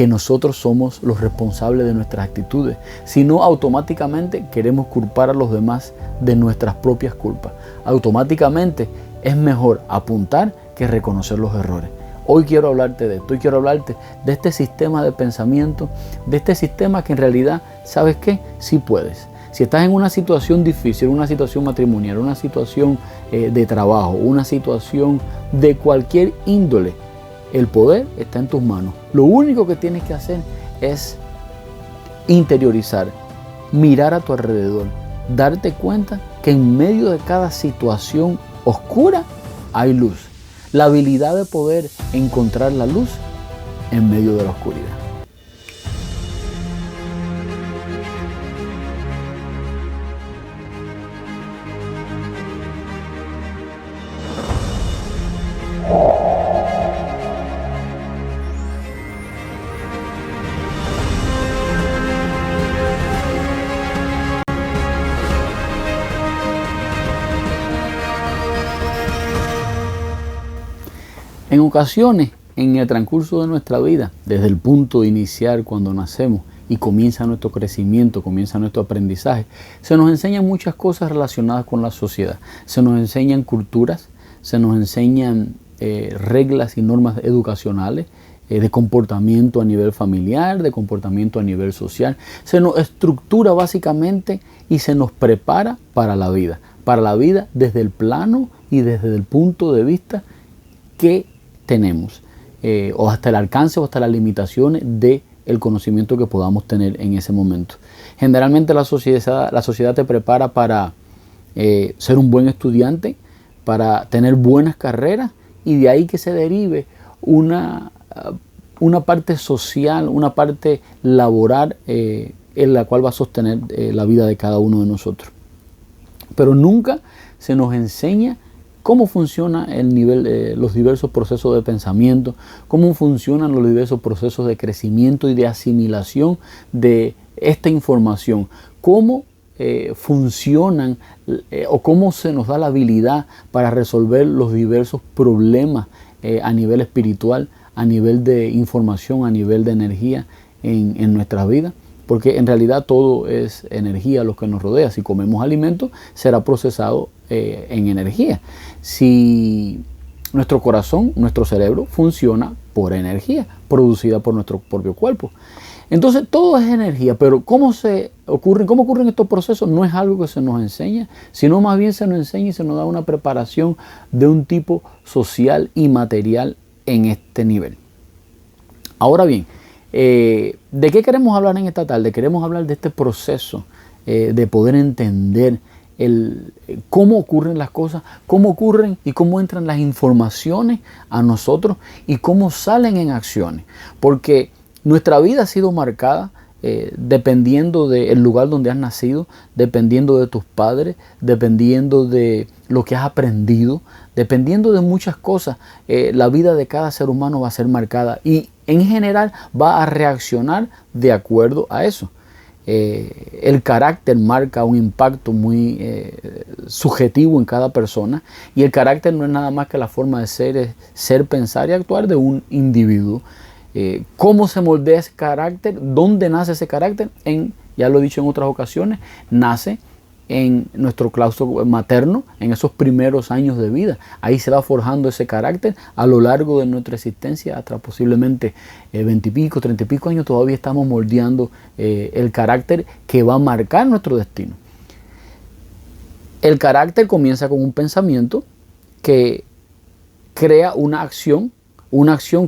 que nosotros somos los responsables de nuestras actitudes, sino automáticamente queremos culpar a los demás de nuestras propias culpas. Automáticamente es mejor apuntar que reconocer los errores. Hoy quiero hablarte de esto, hoy quiero hablarte de este sistema de pensamiento, de este sistema que en realidad, ¿sabes qué? Sí puedes. Si estás en una situación difícil, una situación matrimonial, una situación de trabajo, una situación de cualquier índole, el poder está en tus manos. Lo único que tienes que hacer es interiorizar, mirar a tu alrededor, darte cuenta que en medio de cada situación oscura hay luz. La habilidad de poder encontrar la luz en medio de la oscuridad. En ocasiones, en el transcurso de nuestra vida, desde el punto inicial cuando nacemos y comienza nuestro crecimiento, comienza nuestro aprendizaje, se nos enseñan muchas cosas relacionadas con la sociedad. Se nos enseñan culturas, se nos enseñan reglas y normas educacionales, de comportamiento a nivel familiar, de comportamiento a nivel social. Se nos estructura básicamente y se nos prepara para la vida desde el plano y desde el punto de vista que tenemos, o hasta el alcance o hasta las limitaciones del conocimiento que podamos tener en ese momento. Generalmente la sociedad te prepara para ser un buen estudiante, para tener buenas carreras, y de ahí que se derive una parte social, una parte laboral en la cual va a sostener la vida de cada uno de nosotros. Pero nunca se nos enseña cómo funciona los diversos procesos de pensamiento, cómo funcionan los diversos procesos de crecimiento y de asimilación de esta información, cómo funcionan o cómo se nos da la habilidad para resolver los diversos problemas a nivel espiritual, a nivel de información, a nivel de energía en nuestra vida. Porque en realidad todo es energía lo que nos rodea. Si comemos alimentos, será procesado en energía. Si nuestro corazón, nuestro cerebro, funciona por energía producida por nuestro propio cuerpo. Entonces todo es energía, pero cómo ocurren estos procesos no es algo que se nos enseña, sino más bien se nos enseña y se nos da una preparación de un tipo social y material en este nivel. Ahora bien, ¿de qué queremos hablar en esta tarde? Queremos hablar de este proceso de poder entender cómo ocurren las cosas, cómo ocurren y cómo entran las informaciones a nosotros y cómo salen en acciones. Porque nuestra vida ha sido marcada dependiendo del lugar donde has nacido, dependiendo de tus padres, dependiendo de lo que has aprendido, dependiendo de muchas cosas. La vida de cada ser humano va a ser marcada y en general va a reaccionar de acuerdo a eso. El carácter marca un impacto muy subjetivo en cada persona, y el carácter no es nada más que la forma de ser, pensar y actuar de un individuo. ¿Cómo se moldea ese carácter? ¿Dónde nace ese carácter? Ya lo he dicho en otras ocasiones, nace en nuestro claustro materno, en esos primeros años de vida. Ahí se va forjando ese carácter a lo largo de nuestra existencia, hasta posiblemente 20 y pico, 30 y pico años, todavía estamos moldeando el carácter que va a marcar nuestro destino. El carácter comienza con un pensamiento que crea una acción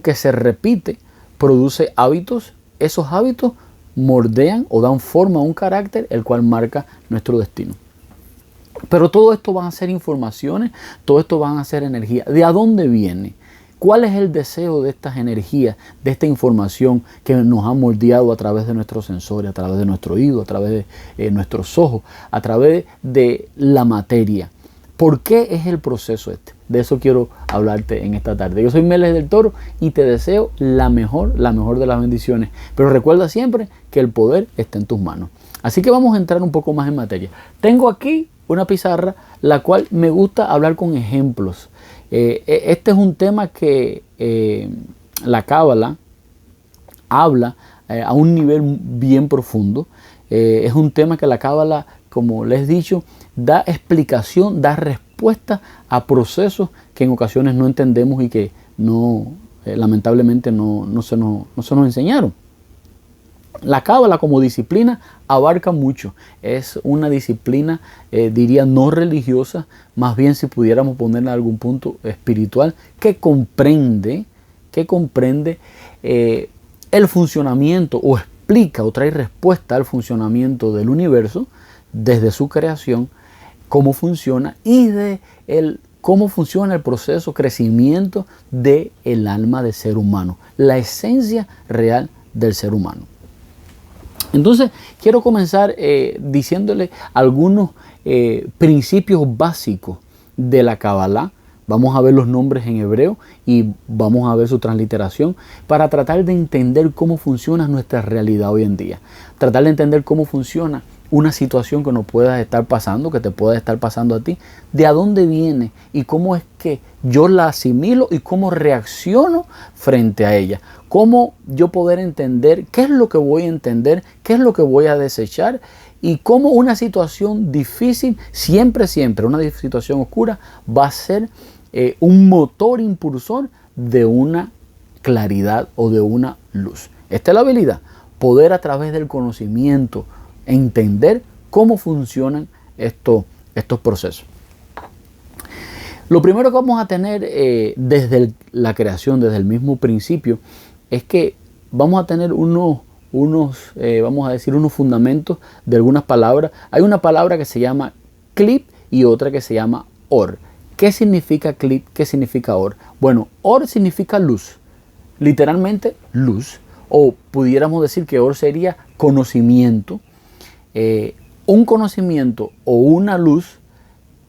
que se repite, produce hábitos. Esos hábitos moldean o dan forma a un carácter, el cual marca nuestro destino. Pero todo esto van a ser informaciones, todo esto van a ser energía. ¿De a dónde viene? ¿Cuál es el deseo de estas energías, de esta información que nos ha moldeado a través de nuestros sensores, a través de nuestro oído, a través de nuestros ojos, a través de la materia? ¿Por qué es el proceso este? De eso quiero hablarte en esta tarde. Yo soy Meles del Toro y te deseo la mejor de las bendiciones. Pero recuerda siempre que el poder está en tus manos. Así que vamos a entrar un poco más en materia. Tengo aquí una pizarra, la cual me gusta hablar con ejemplos. Este es un tema que la Cábala habla a un nivel bien profundo. Es un tema que la Cábala, como les he dicho, da explicación, da respuesta a procesos que en ocasiones no entendemos y que lamentablemente no se nos enseñaron. La Cábala como disciplina abarca mucho. Es una disciplina, diría, no religiosa, más bien, si pudiéramos ponerla en algún punto, espiritual, que comprende el funcionamiento, o explica o trae respuesta al funcionamiento del universo desde su creación, cómo funciona, y cómo funciona el proceso, crecimiento del alma del ser humano, la esencia real del ser humano. Entonces, quiero comenzar diciéndole algunos principios básicos de la Kabbalah. Vamos a ver los nombres en hebreo y vamos a ver su transliteración para tratar de entender cómo funciona nuestra realidad hoy en día. Tratar de entender cómo funciona una situación que nos pueda estar pasando, que te pueda estar pasando a ti, de a dónde viene y cómo es que yo la asimilo y cómo reacciono frente a ella. Cómo yo poder entender qué es lo que voy a entender, qué es lo que voy a desechar, y cómo una situación difícil, siempre, una situación oscura, va a ser un motor impulsor de una claridad o de una luz. Esta es la habilidad, poder a través del conocimiento entender cómo funcionan estos procesos. Lo primero que vamos a tener desde la creación, desde el mismo principio, es que vamos a tener unos fundamentos de algunas palabras. Hay una palabra que se llama clip y otra que se llama or. ¿Qué significa clip? ¿Qué significa or? Bueno, or significa luz, literalmente luz, o pudiéramos decir que or sería conocimiento. Un conocimiento o una luz,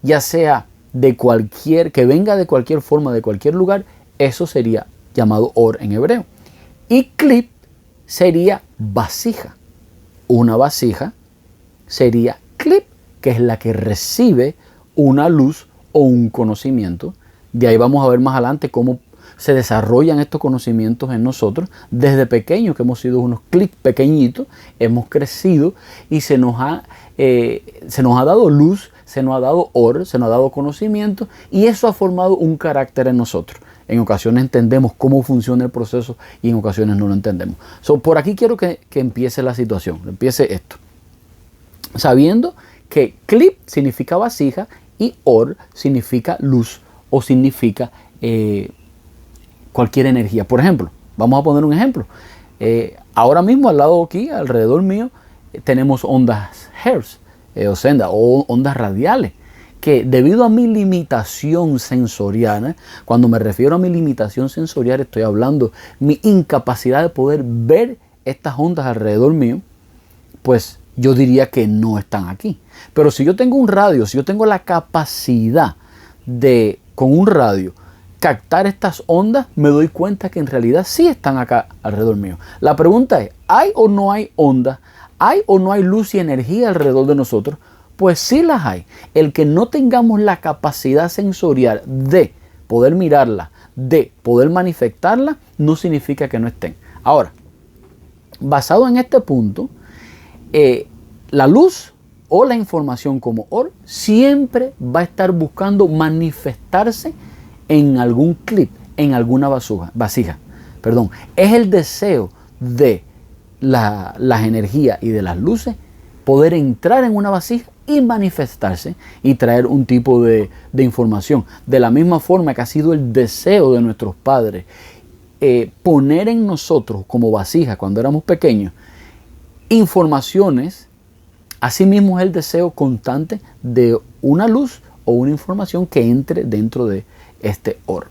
ya sea que venga de cualquier forma, de cualquier lugar, eso sería llamado or en hebreo. Y clip sería vasija. Una vasija sería clip, que es la que recibe una luz o un conocimiento. De ahí vamos a ver más adelante cómo se desarrollan estos conocimientos en nosotros. Desde pequeños, que hemos sido unos clips pequeñitos, hemos crecido y se nos ha dado luz, se nos ha dado or, se nos ha dado conocimiento, y eso ha formado un carácter en nosotros. En ocasiones entendemos cómo funciona el proceso y en ocasiones no lo entendemos. Por aquí quiero que empiece la situación, empiece esto. Sabiendo que clip significa vasija y or significa luz o significa cualquier energía. Por ejemplo, vamos a poner un ejemplo. Ahora mismo al lado aquí, alrededor mío, tenemos ondas Hertz o ondas radiales, que debido a mi limitación sensorial, cuando me refiero a mi limitación sensorial, estoy hablando mi incapacidad de poder ver estas ondas alrededor mío, pues yo diría que no están aquí. Pero si yo tengo un radio, si yo tengo la capacidad de, con un radio, captar estas ondas, me doy cuenta que en realidad sí están acá alrededor mío. La pregunta es, ¿hay o no hay ondas? ¿Hay o no hay luz y energía alrededor de nosotros? Pues sí las hay. El que no tengamos la capacidad sensorial de poder mirarla, de poder manifestarla, no significa que no estén. Ahora, basado en este punto, la luz o la información como or siempre va a estar buscando manifestarse en algún clip, en alguna vasija. Es el deseo de las energías y de las luces poder entrar en una vasija y manifestarse y traer un tipo de información. De la misma forma que ha sido el deseo de nuestros padres poner en nosotros como vasija cuando éramos pequeños informaciones, asimismo es el deseo constante de una luz o una información que entre dentro de este or.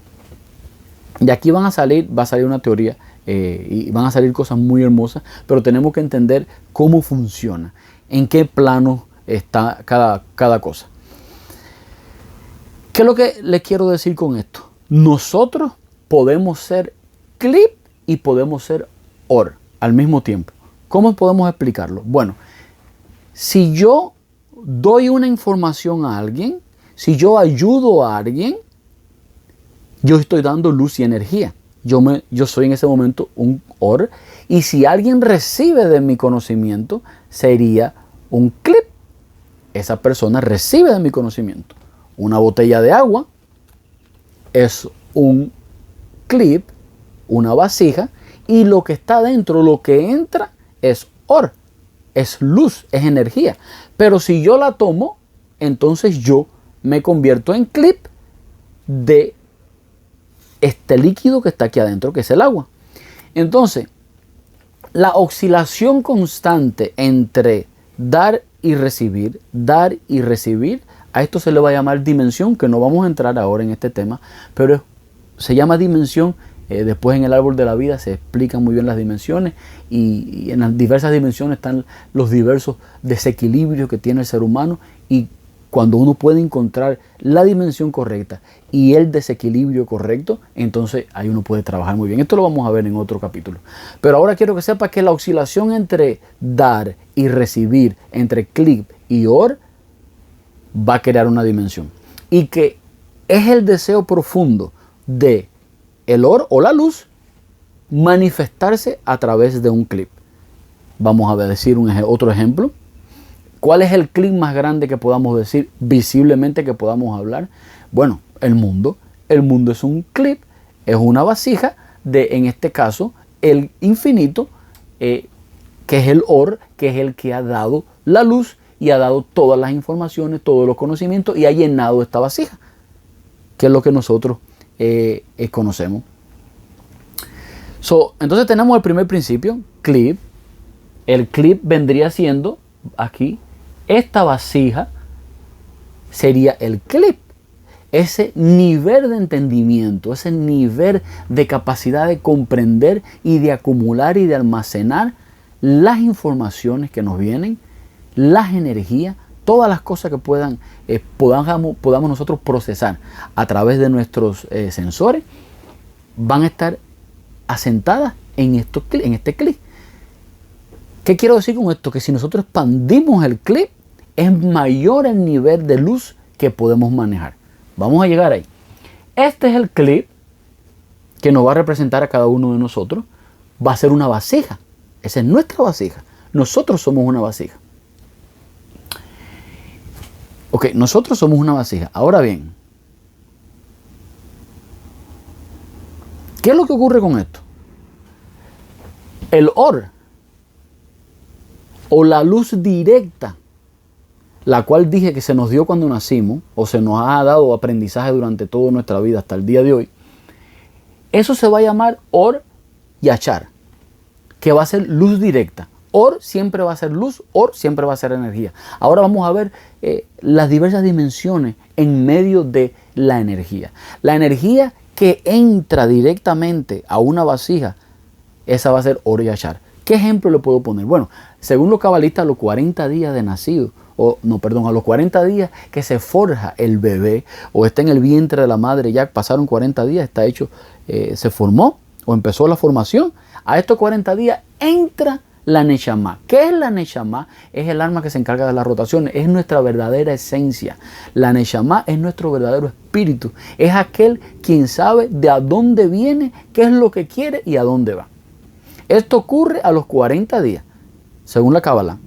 De aquí va a salir una teoría y van a salir cosas muy hermosas, pero tenemos que entender cómo funciona, en qué plano está cada cosa. ¿Qué es lo que les quiero decir con esto? Nosotros podemos ser clip y podemos ser or al mismo tiempo. ¿Cómo podemos explicarlo? Bueno, si yo doy una información a alguien, si yo ayudo a alguien, yo estoy dando luz y energía. yo soy en ese momento un or. Y si alguien recibe de mi conocimiento, sería un clip. Esa persona recibe de mi conocimiento. Una botella de agua es un clip, una vasija, y lo que está dentro, lo que entra, es or, es luz, es energía. Pero si yo la tomo, entonces yo me convierto en clip de este líquido que está aquí adentro, que es el agua. Entonces, la oscilación constante entre dar y recibir, a esto se le va a llamar dimensión, que no vamos a entrar ahora en este tema, pero se llama dimensión. Después en el árbol de la vida se explican muy bien las dimensiones y en las diversas dimensiones están los diversos desequilibrios que tiene el ser humano, y cuando uno puede encontrar la dimensión correcta y el desequilibrio correcto, entonces ahí uno puede trabajar muy bien. Esto lo vamos a ver en otro capítulo. Pero ahora quiero que sepas que la oscilación entre dar y recibir, entre clip y or, va a crear una dimensión. Y que es el deseo profundo de el or o la luz manifestarse a través de un clip. Vamos a decir otro ejemplo. ¿Cuál es el clip más grande que podamos decir visiblemente, que podamos hablar? Bueno, el mundo. El mundo es un clip, es una vasija de, en este caso, el infinito, que es el or, que es el que ha dado la luz y ha dado todas las informaciones, todos los conocimientos, y ha llenado esta vasija, que es lo que nosotros conocemos. Entonces tenemos el primer principio, clip. El clip vendría siendo aquí, esta vasija sería el clip. Ese nivel de entendimiento, ese nivel de capacidad de comprender y de acumular y de almacenar las informaciones que nos vienen, las energías, todas las cosas que podamos nosotros procesar a través de nuestros sensores, van a estar asentadas en este clip. ¿Qué quiero decir con esto? Que si nosotros expandimos el clip, es mayor el nivel de luz que podemos manejar. Vamos a llegar ahí. Este es el clip que nos va a representar a cada uno de nosotros. Va a ser una vasija. Esa es nuestra vasija. Nosotros somos una vasija. Ok, nosotros somos una vasija. Ahora bien, ¿qué es lo que ocurre con esto? El or, o la luz directa, la cual dije que se nos dio cuando nacimos, o se nos ha dado aprendizaje durante toda nuestra vida hasta el día de hoy, eso se va a llamar or y achar, que va a ser luz directa. Or siempre va a ser luz, or siempre va a ser energía. Ahora vamos a ver las diversas dimensiones en medio de la energía. La energía que entra directamente a una vasija, esa va a ser or y achar. ¿Qué ejemplo le puedo poner? Bueno, según los cabalistas, a los 40 días de nacido, a los 40 días que se forja el bebé o está en el vientre de la madre, ya pasaron 40 días, está hecho, se formó o empezó la formación. A estos 40 días entra la Neshama. ¿Qué es la Neshama? Es el alma que se encarga de las rotaciones, es nuestra verdadera esencia. La Neshama es nuestro verdadero espíritu, es aquel quien sabe de a dónde viene, qué es lo que quiere y a dónde va. Esto ocurre a los 40 días, según la Kabbalah.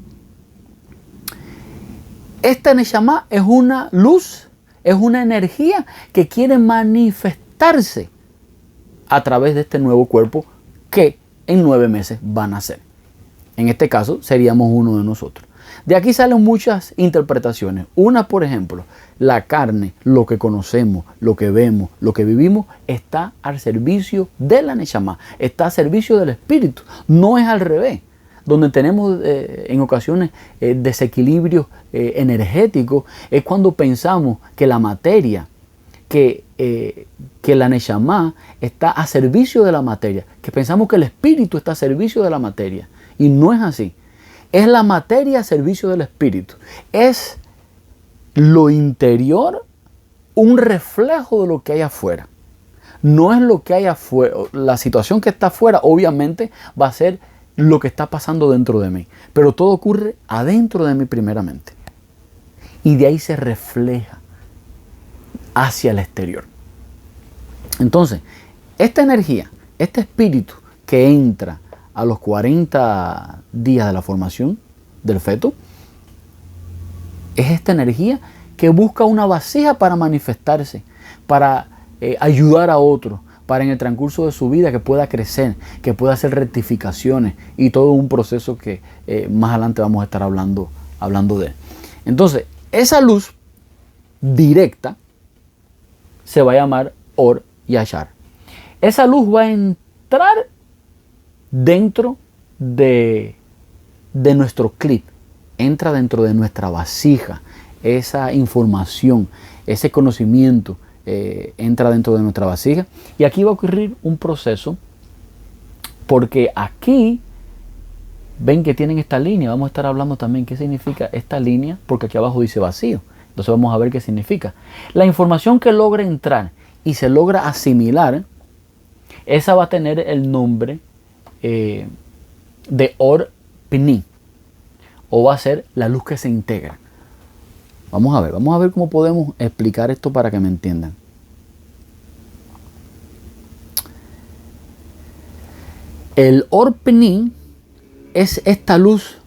Esta Neshama es una luz, es una energía que quiere manifestarse a través de este nuevo cuerpo que en 9 meses va a nacer. En este caso seríamos uno de nosotros. De aquí salen muchas interpretaciones. Una, por ejemplo, la carne, lo que conocemos, lo que vemos, lo que vivimos, está al servicio de la Neshama, está al servicio del espíritu. No es al revés, donde tenemos en ocasiones desequilibrios energéticos, es cuando pensamos que la materia, que la Neshama está a servicio de la materia, que pensamos que el espíritu está a servicio de la materia. Y no es así. Es la materia a servicio del espíritu. Es lo interior un reflejo de lo que hay afuera. No es lo que hay afuera. La situación que está afuera obviamente va a ser lo que está pasando dentro de mí. Pero todo ocurre adentro de mí primeramente. Y de ahí se refleja hacia el exterior. Entonces, esta energía este espíritu que entra a los 40 días de la formación del feto, es esta energía que busca una vasija para manifestarse, para ayudar a otros, para en el transcurso de su vida que pueda crecer, que pueda hacer rectificaciones y todo un proceso que más adelante vamos a estar hablando de él. Entonces, esa luz directa se va a llamar Or Yashar. Esa luz va a entrar dentro de nuestro clip, entra dentro de nuestra vasija. Esa información, ese conocimiento entra dentro de nuestra vasija. Y aquí va a ocurrir un proceso, porque aquí ven que tienen esta línea. Vamos a estar hablando también qué significa esta línea, porque aquí abajo dice vacío. Entonces vamos a ver qué significa. La información que logra entrar y se logra asimilar, esa va a tener el nombre de Or Pini, o va a ser la luz que se integra. Vamos a ver cómo podemos explicar esto para que me entiendan. El Or Pini es esta luz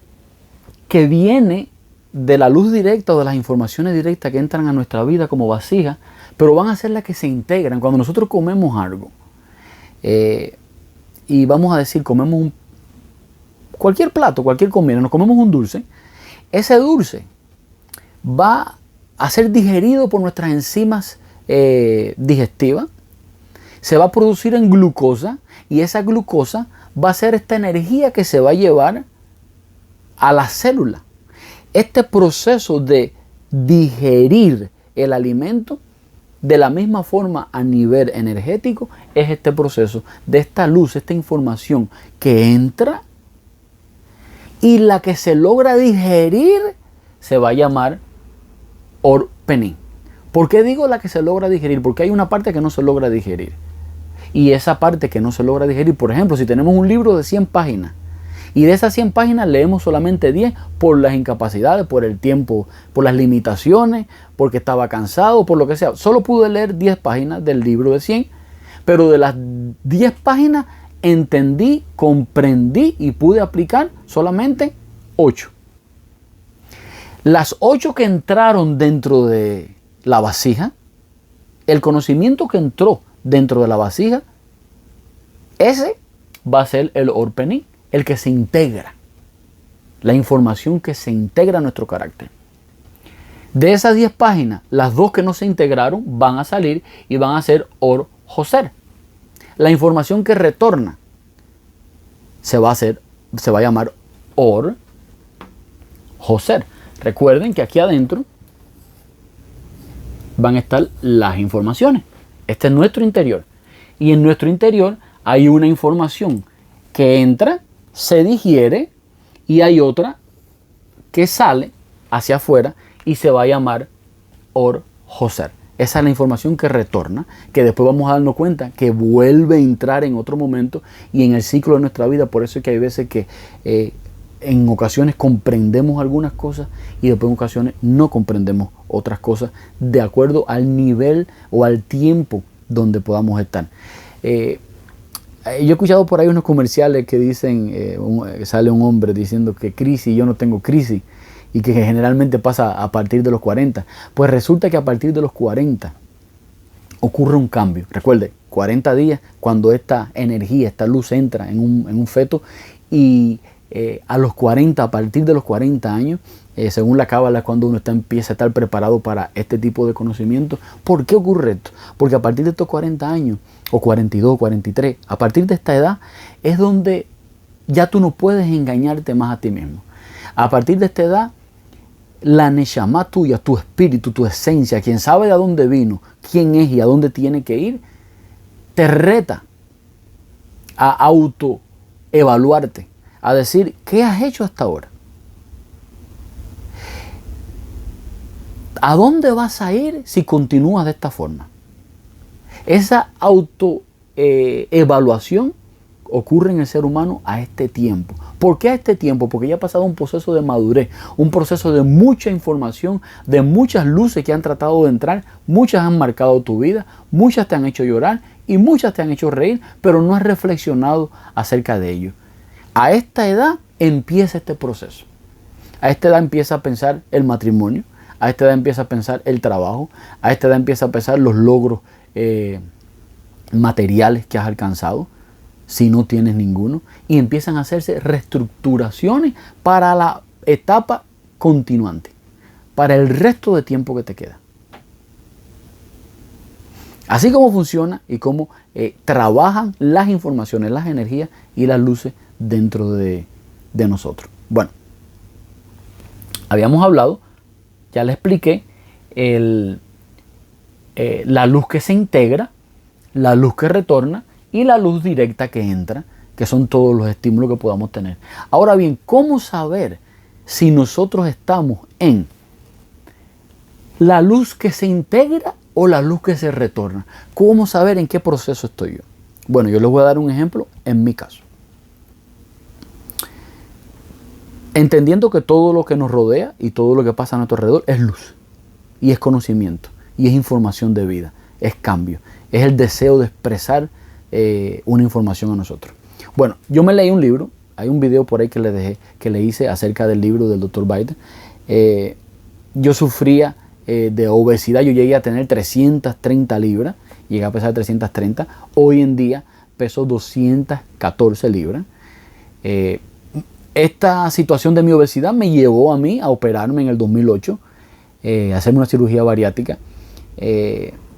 que viene de la luz directa o de las informaciones directas que entran a nuestra vida como vasija, pero van a ser las que se integran. Cuando nosotros comemos algo, y vamos a decir, comemos cualquier plato, cualquier comida, nos comemos un dulce, ese dulce va a ser digerido por nuestras enzimas digestivas, se va a producir en glucosa, y esa glucosa va a ser esta energía que se va a llevar a la célula. Este proceso de digerir el alimento, de la misma forma a nivel energético, es este proceso de esta luz, esta información que entra, y la que se logra digerir se va a llamar Or Peni. ¿Por qué digo la que se logra digerir? Porque hay una parte que no se logra digerir. Y esa parte que no se logra digerir, por ejemplo, si tenemos un libro de 100 páginas, y de esas 100 páginas leemos solamente 10 por las incapacidades, por el tiempo, por las limitaciones, porque estaba cansado, por lo que sea. Solo pude leer 10 páginas del libro de 100, pero de las 10 páginas entendí, comprendí y pude aplicar solamente 8. Las 8 que entraron dentro de la vasija, el conocimiento que entró dentro de la vasija, ese va a ser el Or Peni, el que se integra, la información que se integra a nuestro carácter. De esas 10 páginas, las 2 que no se integraron van a salir y van a ser Or Joser. La información que retorna se va a llamar Or Joser. Recuerden que aquí adentro van a estar las informaciones. Este es nuestro interior. Y en nuestro interior hay una información que entra, se digiere, y hay otra que sale hacia afuera y se va a llamar Or Joser. Esa es la información que retorna, que después vamos a darnos cuenta que vuelve a entrar en otro momento y en el ciclo de nuestra vida. Por eso es que hay veces que en ocasiones comprendemos algunas cosas y después en ocasiones no comprendemos otras cosas de acuerdo al nivel o al tiempo donde podamos estar. Yo he escuchado por ahí unos comerciales que dicen, sale un hombre diciendo que crisis, yo no tengo crisis, y que generalmente pasa a partir de los 40. Pues resulta que a partir de los 40 ocurre un cambio. Recuerde, 40 días cuando esta energía, esta luz entra en un feto, y a partir de los 40 años, según la cábala, cuando uno empieza a estar preparado para este tipo de conocimiento. ¿Por qué ocurre esto? Porque a partir de estos 40 años, o 42, 43, a partir de esta edad, es donde ya tú no puedes engañarte más a ti mismo. A partir de esta edad, la Neshama tuya, tu espíritu, tu esencia, quien sabe de dónde vino, quién es y a dónde tiene que ir, te reta a autoevaluarte, a decir, ¿qué has hecho hasta ahora? ¿A dónde vas a ir si continúas de esta forma? Esa autoevaluación ocurre en el ser humano a este tiempo. ¿Por qué a este tiempo? Porque ya ha pasado un proceso de madurez, un proceso de mucha información, de muchas luces que han tratado de entrar, muchas han marcado tu vida, muchas te han hecho llorar y muchas te han hecho reír, pero no has reflexionado acerca de ello. A esta edad empieza este proceso. A esta edad empieza a pensar el matrimonio, a esta edad empieza a pensar el trabajo, a esta edad empieza a pensar los logros materiales que has alcanzado, si no tienes ninguno, y empiezan a hacerse reestructuraciones para la etapa continuante, para el resto de tiempo que te queda. Así como funciona y cómo trabajan las informaciones, las energías y las luces dentro de nosotros. Bueno, habíamos hablado, ya le expliqué, la luz que se integra, la luz que retorna y la luz directa que entra, que son todos los estímulos que podamos tener. Ahora bien, ¿cómo saber si nosotros estamos en la luz que se integra o la luz que se retorna? ¿Cómo saber en qué proceso estoy yo? Bueno, yo les voy a dar un ejemplo en mi caso. Entendiendo que todo lo que nos rodea y todo lo que pasa a nuestro alrededor es luz y es conocimiento y es información de vida, es cambio, es el deseo de expresar una información a nosotros. Bueno, yo me leí un libro, hay un video por ahí que le hice acerca del libro del Dr. Biden. Yo sufría de obesidad, yo llegué a tener 330 libras, llegué a pesar 330, hoy en día peso 214 libras. Esta situación de mi obesidad me llevó a mí a operarme en el 2008, hacerme una cirugía bariátrica.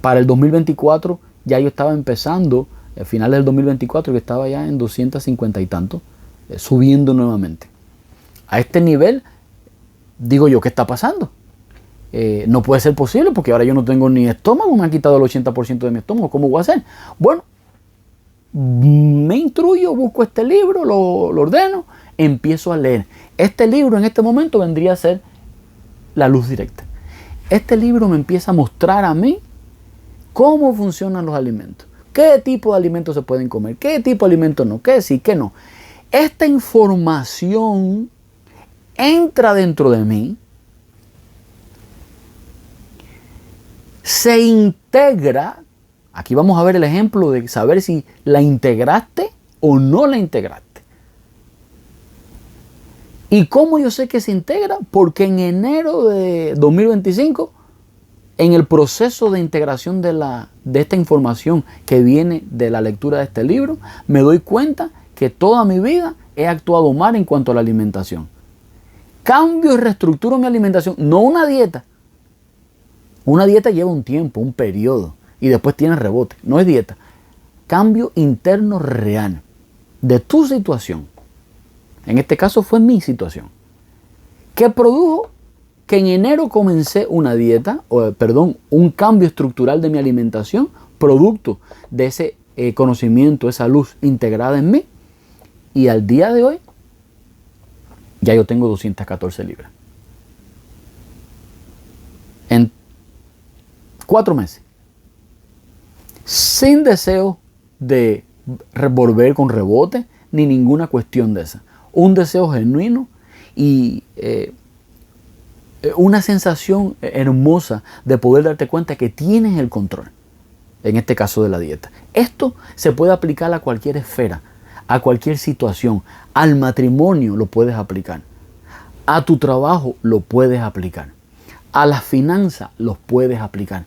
Para el 2024 ya yo estaba empezando, al final del 2024 yo estaba ya en 250 y tanto, subiendo nuevamente. A este nivel, digo yo, ¿qué está pasando? No puede ser posible porque ahora yo no tengo ni estómago, me han quitado el 80% de mi estómago, ¿cómo voy a hacer? Bueno, me instruyo, busco este libro, lo ordeno, empiezo a leer. Este libro en este momento vendría a ser la luz directa. Este libro me empieza a mostrar a mí cómo funcionan los alimentos, qué tipo de alimentos se pueden comer, qué tipo de alimentos no, qué sí, qué no. Esta información entra dentro de mí, se integra. Aquí vamos a ver el ejemplo de saber si la integraste o no la integraste. ¿Y cómo yo sé que se integra? Porque en enero de 2025, en el proceso de integración de esta información que viene de la lectura de este libro, me doy cuenta que toda mi vida he actuado mal en cuanto a la alimentación. Cambio y reestructuro mi alimentación, no una dieta. Una dieta lleva un tiempo, un periodo, y después tiene rebote. No es dieta. Cambio interno real de tu situación. En este caso fue mi situación, que produjo que en enero comencé una dieta, un cambio estructural de mi alimentación, producto de ese conocimiento, esa luz integrada en mí, y al día de hoy ya yo tengo 214 libras. En 4 meses, sin deseo de volver con rebote, ni ninguna cuestión de esa. Un deseo genuino y una sensación hermosa de poder darte cuenta que tienes el control, en este caso de la dieta. Esto se puede aplicar a cualquier esfera, a cualquier situación. Al matrimonio lo puedes aplicar, a tu trabajo lo puedes aplicar, a las finanzas los puedes aplicar.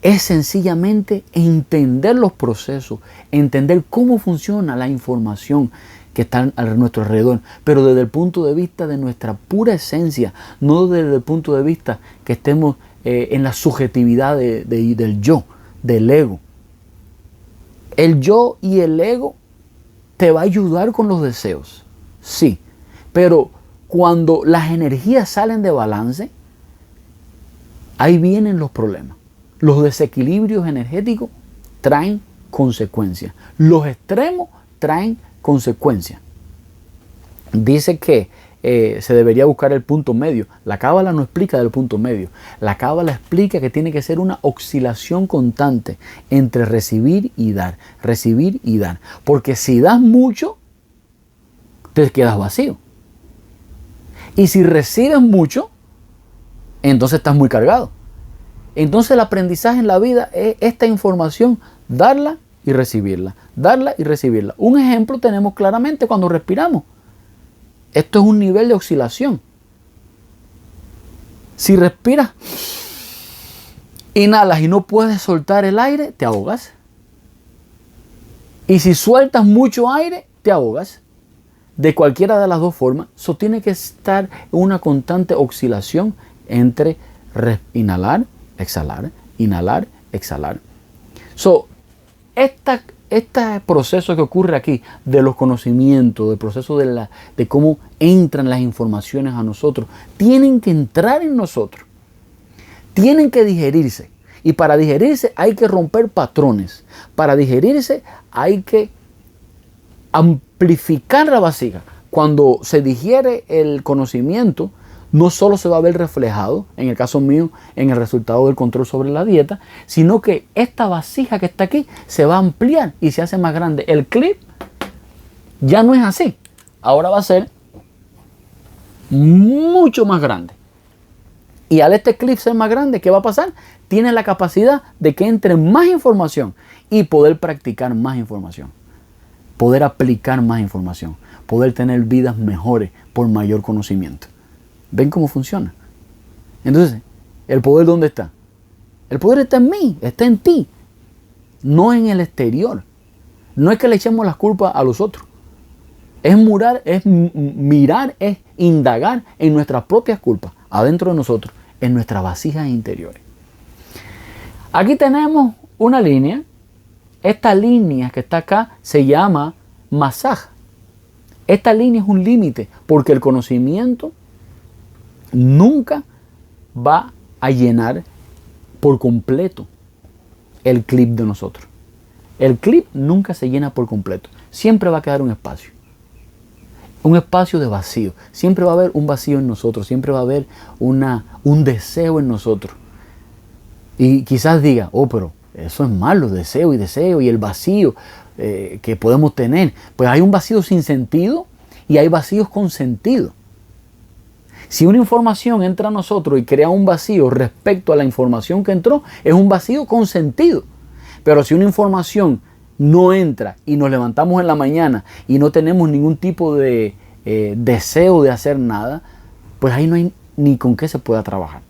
Es sencillamente entender los procesos, entender cómo funciona la información que están a nuestro alrededor, pero desde el punto de vista de nuestra pura esencia, no desde el punto de vista que estemos en la subjetividad del yo, del ego. El yo y el ego te va a ayudar con los deseos, sí, pero cuando las energías salen de balance, ahí vienen los problemas. Los desequilibrios energéticos traen consecuencias. Los extremos traen consecuencias. Dice que se debería buscar el punto medio. La cábala no explica del punto medio. La cábala explica que tiene que ser una oscilación constante entre recibir y dar. Recibir y dar. Porque si das mucho, te quedas vacío. Y si recibes mucho, entonces estás muy cargado. Entonces el aprendizaje en la vida es esta información, darla y recibirla, darla y recibirla. Un ejemplo tenemos claramente cuando respiramos. Esto es un nivel de oscilación. Si respiras, inhalas y no puedes soltar el aire, te ahogas. Y si sueltas mucho aire, te ahogas. De cualquiera de las dos formas, eso tiene que estar en una constante oscilación entre inhalar, exhalar, inhalar, exhalar. Este proceso que ocurre aquí de los conocimientos, del proceso de cómo entran las informaciones a nosotros, tienen que entrar en nosotros, tienen que digerirse. Y para digerirse hay que romper patrones. Para digerirse hay que amplificar la vasija. Cuando se digiere el conocimiento, no solo se va a ver reflejado, en el caso mío, en el resultado del control sobre la dieta, sino que esta vasija que está aquí se va a ampliar y se hace más grande. El clip ya no es así. Ahora va a ser mucho más grande. Y al este clip ser más grande, ¿qué va a pasar? Tiene la capacidad de que entre más información y poder practicar más información. Poder aplicar más información. Poder tener vidas mejores por mayor conocimiento. ¿Ven cómo funciona? Entonces, ¿el poder dónde está? El poder está en mí, está en ti. No en el exterior. No es que le echemos las culpas a los otros. Es mirar, es indagar en nuestras propias culpas, adentro de nosotros, en nuestras vasijas interiores. Aquí tenemos una línea. Esta línea que está acá se llama masaje. Esta línea es un límite porque el conocimiento nunca va a llenar por completo el clip de nosotros. El clip nunca se llena por completo. Siempre va a quedar un espacio. Un espacio de vacío. Siempre va a haber un vacío en nosotros. Siempre va a haber un deseo en nosotros. Y quizás diga, pero eso es malo, deseo y el vacío que podemos tener. Pues hay un vacío sin sentido y hay vacíos con sentido. Si una información entra a nosotros y crea un vacío respecto a la información que entró, es un vacío con sentido. Pero si una información no entra y nos levantamos en la mañana y no tenemos ningún tipo de deseo de hacer nada, pues ahí no hay ni con qué se pueda trabajar.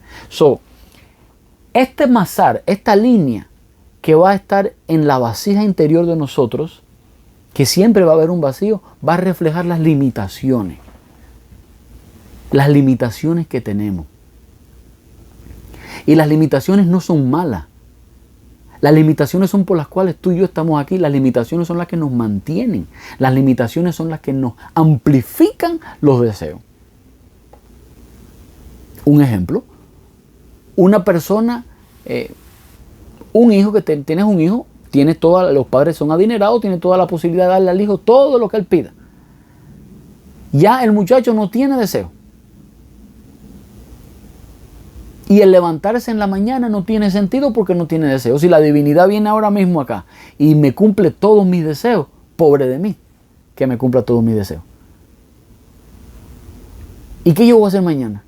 Este masar, esta línea que va a estar en la vasija interior de nosotros, que siempre va a haber un vacío, va a reflejar las limitaciones. Las limitaciones que tenemos. Y las limitaciones no son malas. Las limitaciones son por las cuales tú y yo estamos aquí. Las limitaciones son las que nos mantienen. Las limitaciones son las que nos amplifican los deseos. Un ejemplo. Una persona, un hijo tienes un hijo, los padres son adinerados, tiene toda la posibilidad de darle al hijo todo lo que él pida. Ya el muchacho no tiene deseo. Y el levantarse en la mañana no tiene sentido porque no tiene deseo. Si la divinidad viene ahora mismo acá y me cumple todos mis deseos, pobre de mí, que me cumpla todos mis deseos. ¿Y qué yo voy a hacer mañana?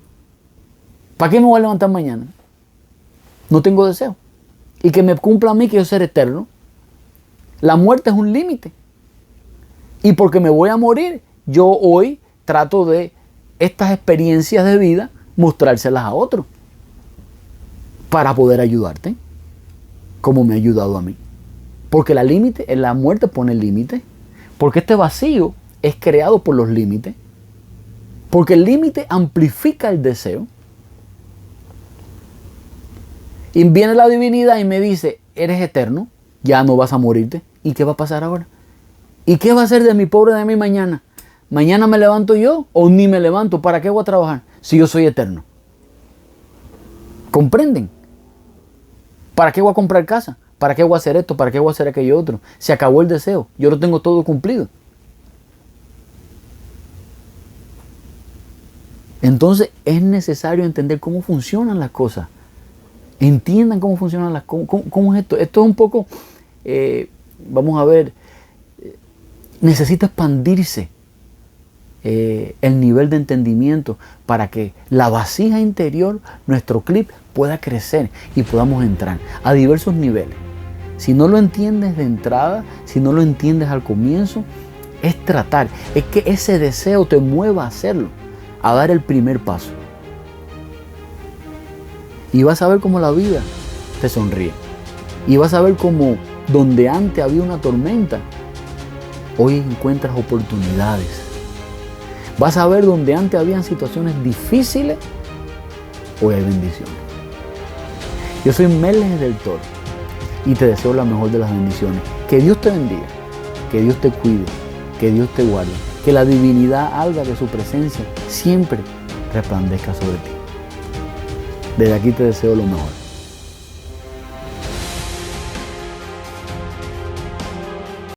¿Para qué me voy a levantar mañana? No tengo deseo. Y que me cumpla a mí que yo ser eterno. La muerte es un límite. Y porque me voy a morir, yo hoy trato de estas experiencias de vida mostrárselas a otros. Para poder ayudarte, como me ha ayudado a mí. Porque la muerte pone el límite. Porque este vacío es creado por los límites. Porque el límite amplifica el deseo. Y viene la divinidad y me dice, eres eterno, ya no vas a morirte. ¿Y qué va a pasar ahora? ¿Y qué va a hacer de mi pobre de mí mañana? ¿Mañana me levanto yo o ni me levanto? ¿Para qué voy a trabajar si yo soy eterno? ¿Comprenden? ¿Para qué voy a comprar casa? ¿Para qué voy a hacer esto? ¿Para qué voy a hacer aquello otro? Se acabó el deseo. Yo lo tengo todo cumplido. Entonces es necesario entender cómo funcionan las cosas. Entiendan cómo funcionan las cosas. ¿Cómo es esto? Esto es un poco, vamos a ver, necesita expandirse el nivel de entendimiento para que la vasija interior, nuestro clip, pueda crecer y podamos entrar a diversos niveles. Si no lo entiendes de entrada, si no lo entiendes al comienzo, es tratar, es que ese deseo te mueva a hacerlo, a dar el primer paso. Y vas a ver cómo la vida te sonríe. Y vas a ver cómo donde antes había una tormenta, hoy encuentras oportunidades. Vas a ver donde antes habían situaciones difíciles, hoy hay bendiciones. Yo soy Meles del Toro y te deseo la mejor de las bendiciones. Que Dios te bendiga, que Dios te cuide, que Dios te guarde, que la divinidad alba de su presencia siempre resplandezca sobre ti. Desde aquí te deseo lo mejor.